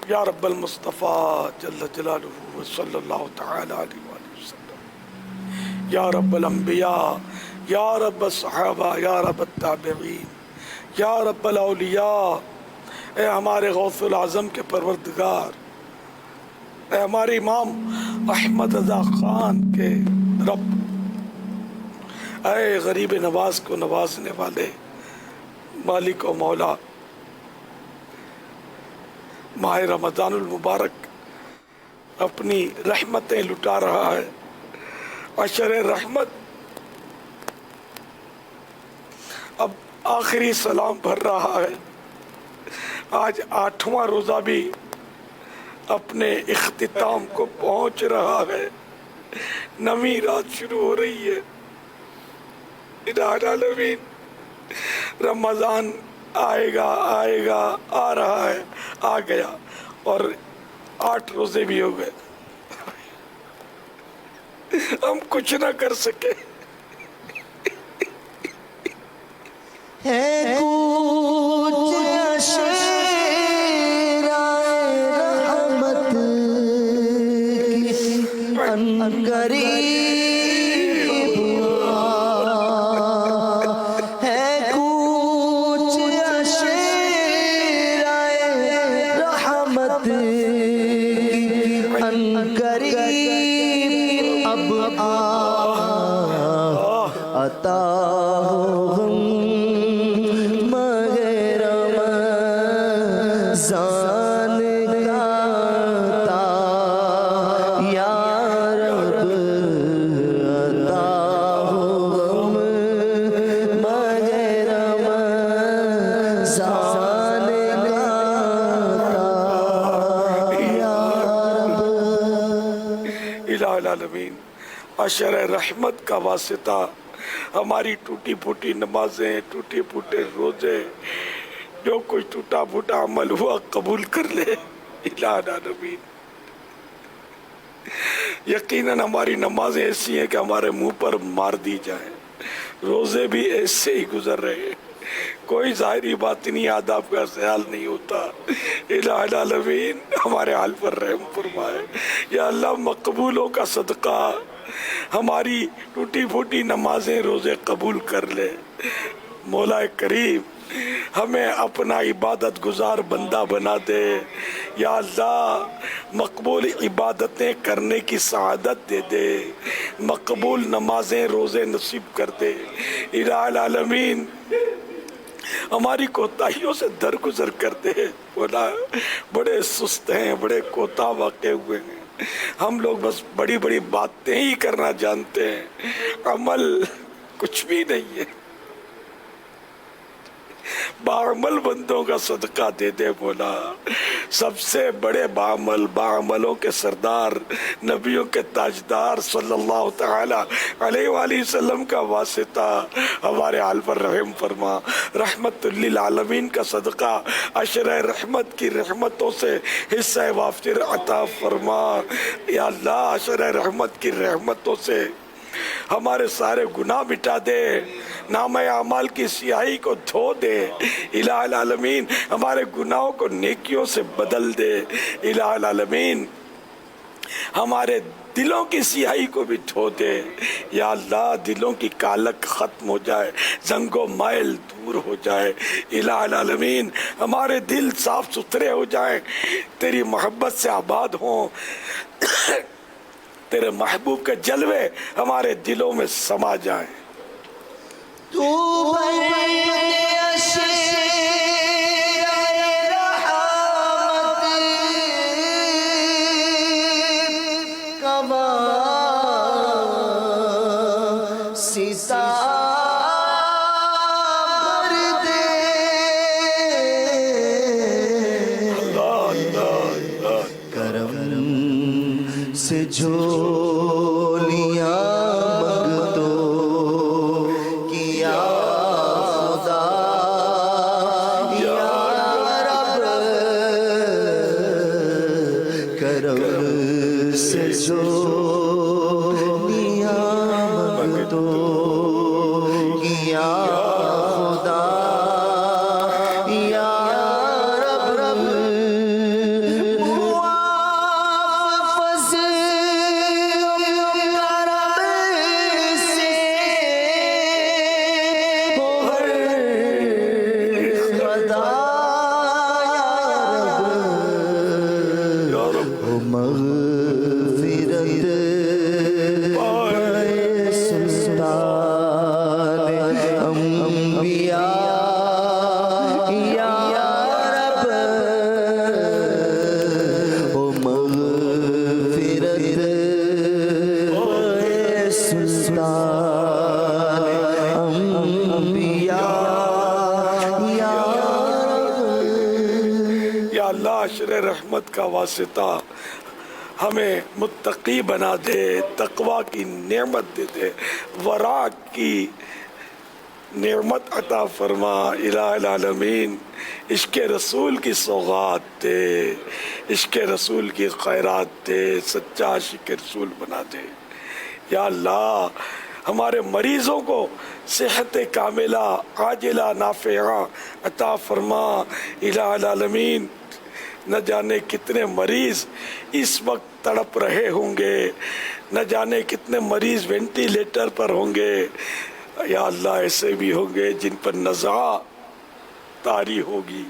یا رب المصطفیٰ جل جلالہ صلی اللہ تعالی علیہ وآلہ وسلم، یا رب الانبیاء، یا رب الصحابہ، یا رب التابعین، یا رب الاولیاء، اے ہمارے غوث العظم کے پروردگار، اے ہمارے امام احمد رضا خان کے رب، اے غریب نواز کو نوازنے والے مالک و مولا، ماہ رمضان المبارک اپنی رحمتیں لٹا رہا ہے، عشر رحمت اب آخری سلام بھر رہا ہے۔ آج 8واں روزہ بھی اپنے اختتام کو پہنچ رہا ہے، 9ویں رات شروع ہو رہی ہے۔ الہ العالمین، رمضان آئے گا آئے گا، آ رہا ہے، آ گیا، اور 8 روزے بھی ہو گئے، ہم کچھ نہ کر سکے۔ ہے کچھ رحمت کی قریب ہے، کچھ رحمت کی قریب اب عطا ہو العالمین۔ عشر رحمت کا واسطہ ہماری ٹوٹی پھوٹی نمازیں، ٹوٹی پھوٹے روزے، جو کچھ ٹوٹا پھوٹا عمل ہوا قبول کر لے الہ العالمین۔ یقیناً ہماری نمازیں ایسی ہیں کہ ہمارے منہ پر مار دی جائیں، روزے بھی ایسے ہی گزر رہے ہیں، کوئی ظاہری باطنی آداب کا خیال نہیں ہوتا۔ الہ العالمین ہمارے حال پر رحم فرمائے۔ یا اللہ، مقبولوں کا صدقہ ہماری ٹوٹی پھوٹی نمازیں روزے قبول کر لے۔ مولا کریم ہمیں اپنا عبادت گزار بندہ بنا دے۔ یا اللہ، مقبول عبادتیں کرنے کی سعادت دے دے، مقبول نمازیں روزے نصیب کر دے۔ الہ العالمین ہماری کوتاہیوں سے درگزر کر دے۔ مولا، بڑے سست ہیں، بڑے کوتاہ واقع ہوئے ہیں، ہم لوگ بس بڑی بڑی باتیں ہی کرنا جانتے ہیں، عمل کچھ بھی نہیں ہے۔ باعمل بندوں کا صدقہ دے دے مولا۔ سب سے بڑے باعملوں کے سردار، نبیوں کے تاجدار صلی اللہ تعالی علیہ وآلہ وسلم کا واسطہ ہمارے حال پر رحم فرما۔ رحمت للعالمین کا صدقہ عشر رحمت کی رحمتوں سے حصہ وافر عطا فرما۔ یا اللہ، عشر رحمت کی رحمتوں سے ہمارے سارے گناہ مٹا دے، نامہ اعمال کی سیاہی کو دھو دے۔ الہ العالمین ہمارے گناہوں کو نیکیوں سے بدل دے۔ الہ العالمین ہمارے دلوں کی سیاہی کو بھی دھو دے۔ یا اللہ، دلوں کی کالک ختم ہو جائے، زنگ و مائل دور ہو جائے۔ الہ العالمین ہمارے دل صاف ستھرے ہو جائیں، تیری محبت سے آباد ہوں، تیرے محبوب کے جلوے ہمارے دلوں میں سما جائیں۔ تو سے جھولیاں منگتو کیا خدا، یا رب کرم سے جھولیاں منگتو کیا خدا، یا رب مغفرت پائے سلطان انبیاء یا رب او مغفرت پائے سلطان انبیاء یا اللہ عشر رحمت کا واسطہ ہمیں متقی بنا دے، تقوی کی نعمت دے دے، ورع کی نعمت عطا فرما الہ العالمین، عشق رسول کی سوغات دے، عشق رسول کی خیرات دے، سچا عاشق رسول بنا دے یا اللہ۔ ہمارے مریضوں کو صحت کاملہ عاجلہ نافعہ عطا فرما الہ العالمین۔ نہ جانے کتنے مریض اس وقت تڑپ رہے ہوں گے، نہ جانے کتنے مریض وینٹیلیٹر پر ہوں گے یا اللہ، ایسے بھی ہوں گے جن پر نزع طاری ہوگی۔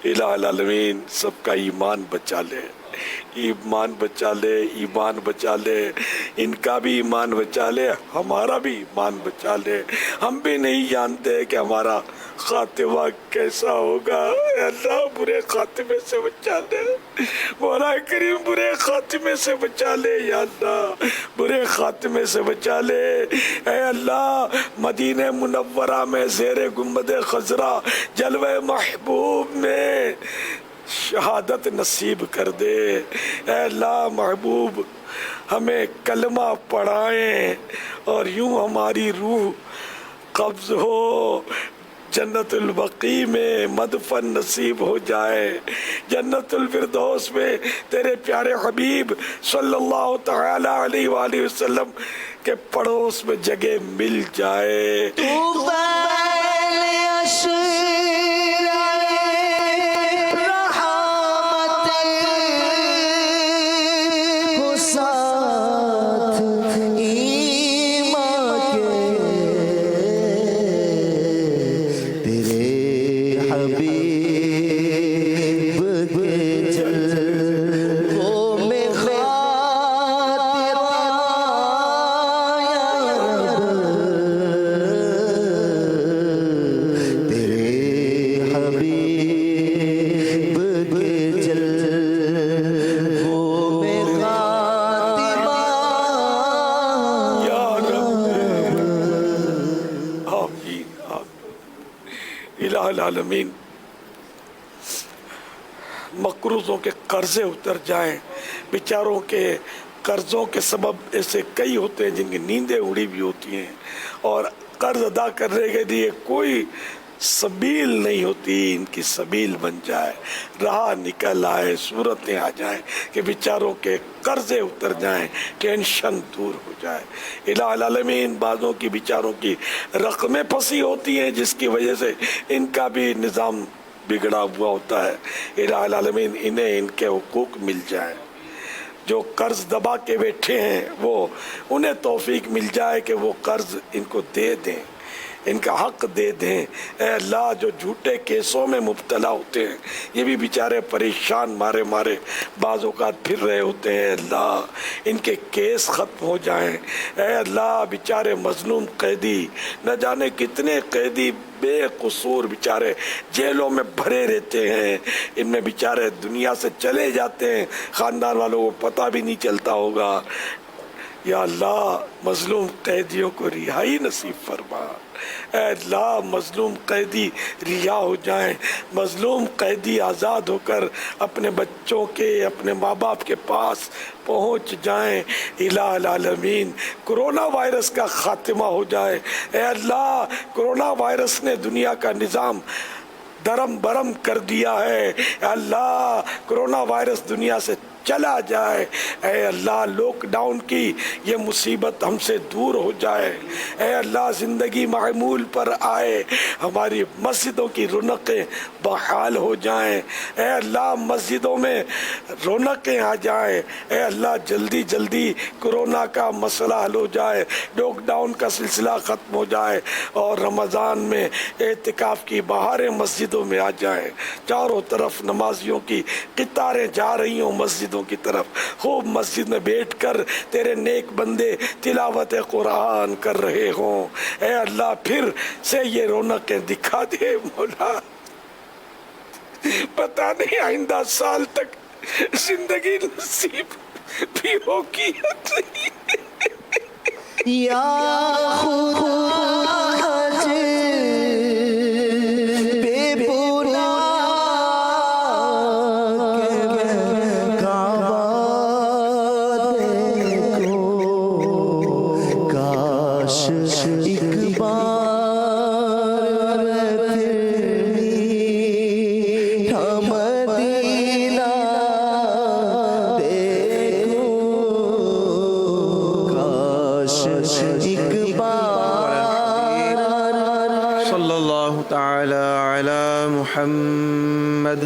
الہ العالمین سب کا ایمان بچا لے، ایمان بچا لے، ایمان بچا لے، ان کا بھی ایمان بچا لے، ہمارا بھی ایمان بچا لے۔ ہم بھی نہیں جانتے کہ ہمارا خاتمہ کیسا ہوگا، اے اللہ برے خاتمے سے بچا لے، مولا کریم برے خاتمے سے بچا لے یا اللہ، برے خاتمے سے بچا لے اے اللہ۔ مدینہ منورہ میں زیر گنبد خضرا جلوہ محبوب میں شہادت نصیب کر دے اے اللہ۔ محبوب ہمیں کلمہ پڑھائیں اور یوں ہماری روح قبض ہو، جنت البقیع میں مدفن نصیب ہو جائے، جنت الفردوس میں تیرے پیارے حبیب صلی اللہ تعالی علیہ وآلہ وسلم کے پڑوس میں جگہ مل جائے۔ العالمین مقروضوں کے قرضے اتر جائیں، بیچاروں کے قرضوں کے سبب ایسے کئی ہوتے ہیں جن کی نیندیں اڑی بھی ہوتی ہیں اور قرض ادا کرنے کے لیے کوئی سبیل نہیں ہوتی، ان کی سبیل بن جائے، راہ نکل آئے، صورتیں آ جائیں کہ بیچاروں کے قرضے اتر جائیں، ٹینشن دور ہو جائے۔ الہ العالمین بعضوں کی بیچاروں کی رقمیں پھنسی ہوتی ہیں جس کی وجہ سے ان کا بھی نظام بگڑا ہوا ہوتا ہے۔ الہ العالمین انہیں ان کے حقوق مل جائے، جو قرض دبا کے بیٹھے ہیں وہ انہیں توفیق مل جائے کہ وہ قرض ان کو دے دیں، ان کا حق دے دیں۔ اے اللہ جو جھوٹے کیسوں میں مبتلا ہوتے ہیں یہ بھی بیچارے پریشان مارے بعض اوقات پھر رہے ہوتے ہیں، اللہ ان کے کیس ختم ہو جائیں۔ اے اللہ بیچارے مظلوم قیدی، نہ جانے کتنے قیدی بے قصور بیچارے جیلوں میں بھرے رہتے ہیں، ان میں بیچارے دنیا سے چلے جاتے ہیں، خاندان والوں کو پتہ بھی نہیں چلتا ہوگا۔ یا اللہ مظلوم قیدیوں کو رہائی نصیب فرما، اے اللہ مظلوم قیدی رہا ہو جائیں، مظلوم قیدی آزاد ہو کر اپنے بچوں کے، اپنے ماں باپ کے پاس پہنچ جائیں۔ الہ العالمین کرونا وائرس کا خاتمہ ہو جائے۔ اے اللہ کرونا وائرس نے دنیا کا نظام درم برم کر دیا ہے، اے اللہ کرونا وائرس دنیا سے چلا جائے۔ اے اللہ لاک ڈاؤن کی یہ مصیبت ہم سے دور ہو جائے۔ اے اللہ زندگی معمول پر آئے، ہماری مسجدوں کی رونقیں بحال ہو جائیں۔ اے اللہ مسجدوں میں رونقیں آ جائیں۔ اے اللہ جلدی جلدی کرونا کا مسئلہ حل ہو جائے، لاک ڈاؤن کا سلسلہ ختم ہو جائے اور رمضان میں اعتکاف کی بہاریں مسجدوں مسجدوں میں آ جائیں. چاروں طرف نمازیوں کی قطاریں جا رہی ہوں مسجدوں کی طرف. خوب مسجد میں بیٹھ کر تیرے نیک بندے تلاوت قرآن کر رہے ہوں. اے اللہ پھر سے یہ رونقیں دکھا دے مولا. پتہ نہیں آئندہ سال تک زندگی نصیب بھی ہوگی یا نہیں. یا خدا بے پناہ کعبہ دیکھو کاش ایک بار پھر ہم مدینہ دیکھو کاش ایک بار. صلی اللہ تعالی علی محمد